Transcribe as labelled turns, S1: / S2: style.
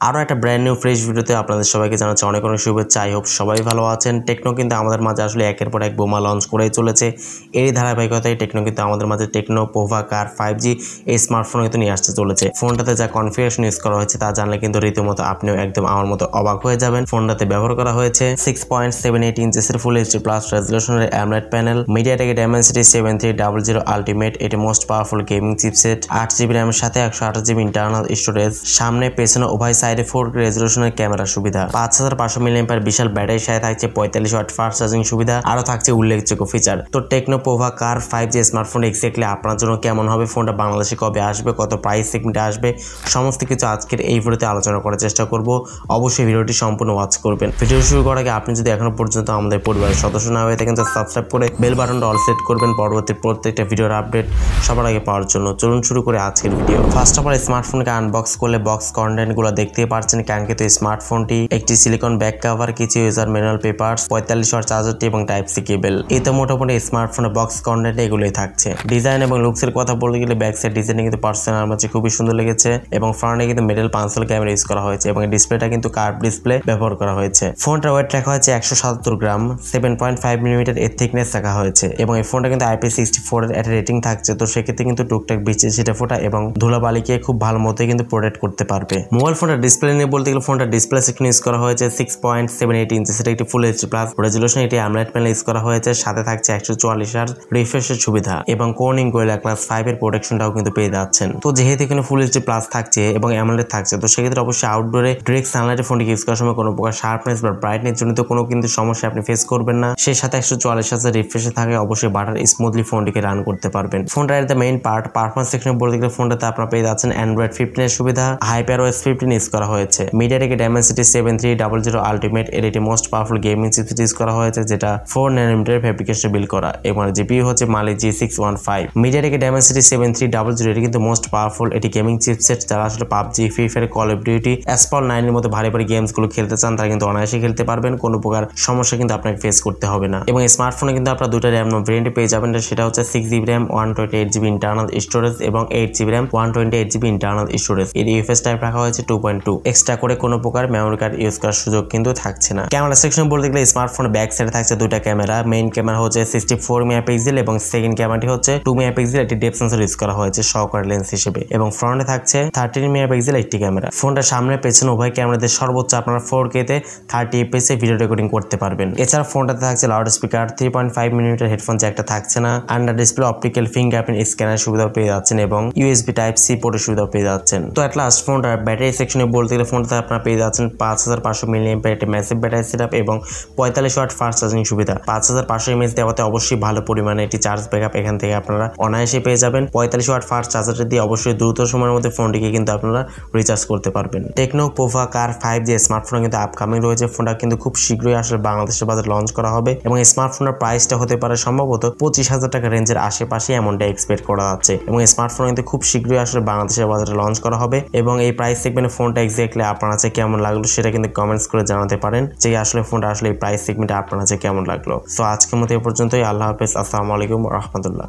S1: আরও একটা brand new fresh ভিডিওতে আপনাদের সবাইকে জানাচ্ছি অনেক অনেক শুভেচ্ছা। আই হোপ সবাই ভালো আছেন। টেকনো কিন্তু আমাদের মাঝে আসলে একের পর এক বোমা লঞ্চ করেই চলেছে। এরই ধারাবাহিকতায় টেকনো কিন্তু আমাদের মাঝে টেকনো পোভা কার 5G এই স্মার্টফোন কিন্তু নিয়ে আসতে চলেছে। ফোনটাতে যা কনফিগারেশন ইউজ করা হয়েছে তা জানলে কিন্তু রীতিমতো আপনিও একদম আমার মতো অবাক হয়ে যাবেন। ফোনটাতে ব্যবহার করা হয়েছে 6.78 ইঞ্চের ফুল এইচডি প্লাস রেজলিউশনের AMOLED panel, MediaTek Dimensity 7300 ultimate, এটি most powerful gaming chipset, 8GB র্যামের সাথে 128GB ইন্টারনাল স্টোরেজ, সামনে পেছনে উভয় সাইডে 4K রেজলিউশনের ক্যামেরা সুবিধা, 5500 mAh বিশাল ব্যাটারির সাথে থাকছে 45 ওয়াট ফাস্ট চার্জিং সুবিধা, আরো থাকছে উল্লেখযোগ্য ফিচার। তো টেকনো পোভা কার 5G স্মার্টফোন এক্স্যাক্টলি আপনার জন্য কেমন হবে, ফোনটা বাংলাদেশে কবে আসবে, কত প্রাইস সেগমেন্টে আসবে, সমস্ত কিছু আজকের এই ভিডিওতে আলোচনা করার চেষ্টা করব। অবশ্যই ভিডিওটি সম্পূর্ণ ওয়াচ করবেন। ভিডিও শুরু করার আগে আপনি যদি এখনো পর্যন্ত আমাদের পরিবারের সদস্য না হয়ে থাকেন তো সাবস্ক্রাইব করে বেল বাটনটা অল সেট করবেন পরবর্তী প্রত্যেকটা ভিডিওর আপডেট সবার আগে পাওয়ার জন্য। চলুন শুরু করে আজকের ভিডিও। ফার্স্ট অফ অল স্মার্টফোনকে আনবক্স করলে বক্স কন্টেন্টগুলো দেখতেই পারছেন। কাঙ্ক্ষিত স্মার্টফোনটি, একটি সিলিকন ব্যাক কভার, কিছু ইউজার ম্যানুয়াল পেপারস, 45 ওয়াট চার্জারটি এবং টাইপ সি কেবল। এই তো মোটামুটি স্মার্টফোনের বক্স কন্টেন্ট এগুলোই থাকছে। ডিজাইন এবং লুকসের কথা বলতে গেলে ব্যাক সাইড ডিজাইনে কিন্তু পার্সোনাল আমার কাছে খুবই সুন্দর লেগেছে এবং ফ্রন্টে কিন্তু মেটাল পাঁচল ক্যামেরা ইউজ করা হয়েছে এবং ডিসপ্লেটা কিন্তু কার্ভ ডিসপ্লে ব্যবহার করা হয়েছে। ফোনটার ওয়েট রাখা হয়েছে 177 গ্রাম, 7.5 মিলিমিটার এর থিকনেস রাখা হয়েছে এবং এই ফোনটা কিন্তু IP64 এর একটা রেটিং থাকছে। তো সেক্ষেত্রে কিন্তু টুকটাক বিচে ছিটে ফোটা এবং ধুলাবালিকে খুব ভালো মতো কিন্তু প্রোটেক্ট করতে পারবে। মোবাইল ফোনটার ডিসপ্লে নিয়ে বলতে গেলে ফোনটার ডিসপ্লে সেকশন ইউজ করা হয়েছে 6.78 ইঞ্চেস, সেটা একটি ফুল এইচডি প্লাস রেজলিউশন, এটি অ্যামোলেড প্যানেল ইউজ করা হয়েছে। সাথে থাকছে 144 হার্জ রিফ্রেশের সুবিধা এবং কোর্নিং গোরিলা গ্লাস 5 এর প্রোটেকশনটাও কিন্তু পেয়ে যাচ্ছেন। তো যেহেতু এখানে ফুল এইচডি প্লাস থাকছে এবং অ্যামোলেড থাকছে, তো সেক্ষেত্রে অবশ্যই আউটডোরে ডিরেক্ট সানলাইটে ফোনটিকে ইউজ করার সময় কোনো প্রকার শার্পনেস বা ব্রাইটনেস জনিত কোনো কিন্তু সমস্যা আপনি ফেস করবেন না। সেই সাথে 144 হার্জ রিফ্রেশে থাকে অবশ্যই বাটার স্মুথলি ফোনটিকে রান করতে পারবেন। ফোনটার এর মেইন পার্ট পারফরম্যান্স সেকশনে বলতে গেলে ফোনটাতে আপনারা পেয়ে যাচ্ছেন অ্যান্ড্রয়েড 15 এর সুবিধা, HyperOS 15 ইউজ করা হয়েছে, মিডিয়াটেক Dimensity 7300 আলটিমেট, এর এটি most powerful gaming chipset use করা হয়েছে যেটা 4 ন্যানোমিটার ফেব্রিকেশন বিল্ড করা এবং জিপিইউ হচ্ছে Mali G615। মিডিয়াটেক Dimensity 7300 এটি কিন্তু মোস্ট পাওয়ারফুল এটি গেমিং চিপসেট। যারা আসলে PUBG, free fire, call of duty, অ্যাসপল 9 এর মতো ভারী ভারী গেমস গুলো খেলতে চান তারা কিন্তু অনায়াসে খেলতে পারবেন, কোনো প্রকার সমস্যা কিন্তু আপনাকে ফেস করতে হবে না। এবং স্মার্টফোনে কিন্তু আপনারা দুটো র্যাম ভেরিয়েন্টে পেয়ে যাবেন, সেটা হচ্ছে 6GB RAM 128GB internal storage এবং 8GB RAM 128GB internal storage. এর ইউএফএস টাইপ রাখা হয়েছে 2.2। এক্সট্রা করে কোনো প্রকার মেমোরি কার্ড ইউজ করার সুযোগ কিন্তু থাকছে না। ক্যামেরা সেকশন বলতে গেলে স্মার্টফোনের ব্যাক সাইডে থাকছে দুইটা ক্যামেরা। মেইন ক্যামেরা হচ্ছে 64 মেগাপিক্সেল এবং সেকেন্ড ক্যামেরাটি হচ্ছে 2 মেগাপিক্সেল, একটি ডেপথ সেন্সর ইউজ করা হয়েছে সহকারী লেন্স হিসেবে এবং ফ্রন্টে থাকছে 13 মেগাপিক্সেল একটি ক্যামেরা। ফোনটা সামনে পেছনে উভয় ক্যামেরাতে সর্বোচ্চ আপনারা 4K তে 30 fps এ ভিডিও রেকর্ডিং করতে পারবেন। এছাড়া ফোনটাতে থাকছে লাউড স্পিকার, 3.5 মিলিমিটার হেডফোন জ্যাকটা থাকছে না, under display optical fingerprint scanner সুবিধাও পেয়ে যাচ্ছেন এবং ইউএসবি টাইপ সি পোর্টের সুবিধাও পেয়ে যাচ্ছেন। তো এট লাস্ট ফোনটার ব্যাটারি সেকশনে বলতে গেলে ফোনটাতে আপনারা পেয়ে যাচ্ছেন 5500 mAh একটি ম্যাসিভ ব্যাটারি সেটআপ এবং 45 ওয়াট ফাস্ট চার্জিং সুবিধা। 5500 mAh দেওয়াতে অবশ্যই ভালো পরিমাণে একটি চার্জ ব্যাকআপ এখান থেকে আপনারা অনায়াসে পেয়ে যাবেন। 45 ওয়াট ফাস্ট চার্জারটা দিয়ে অবশ্যই দ্রুত সময়ের মধ্যে ফোনটিকে কিন্তু আপনারা রিচার্জ করতে পারবেন। টেকনো পোভা কার 5G স্মার্টফোন কিন্তু আপকামিং রয়েছে। ফোনটা কিন্তু খুব শীঘ্রই আসলে বাংলাদেশের বাজারে লঞ্চ করা হবে এবং স্মার্টফোনের প্রাইসটা হতে পারে সম্ভবত 25,000 টাকা রেঞ্জের আশেপাশে, এমনটা এক্সপেক্ট করা যাচ্ছে এবং স্মার্টফোন কিন্তু খুব শীঘ্রই আসলে বাংলাদেশের বাজারে লঞ্চ করা হবে এবং এই প্রাইস সেগমেন্টে ফোনটা এক্স্যাক্টলি আপনার কাছে কেমন লাগলো সেটা কিন্তু কমেন্টস করে জানাতে পারেন যে আসলে ফোনটা আসলে এই প্রাইস সেগমেন্টে আপনার কাছে কেমন লাগলো। সো আজকের মতো এই পর্যন্তই। আল্লাহ হাফেজ, আসসালামু আলাইকুম ওয়া রাহমাতুল্লাহ।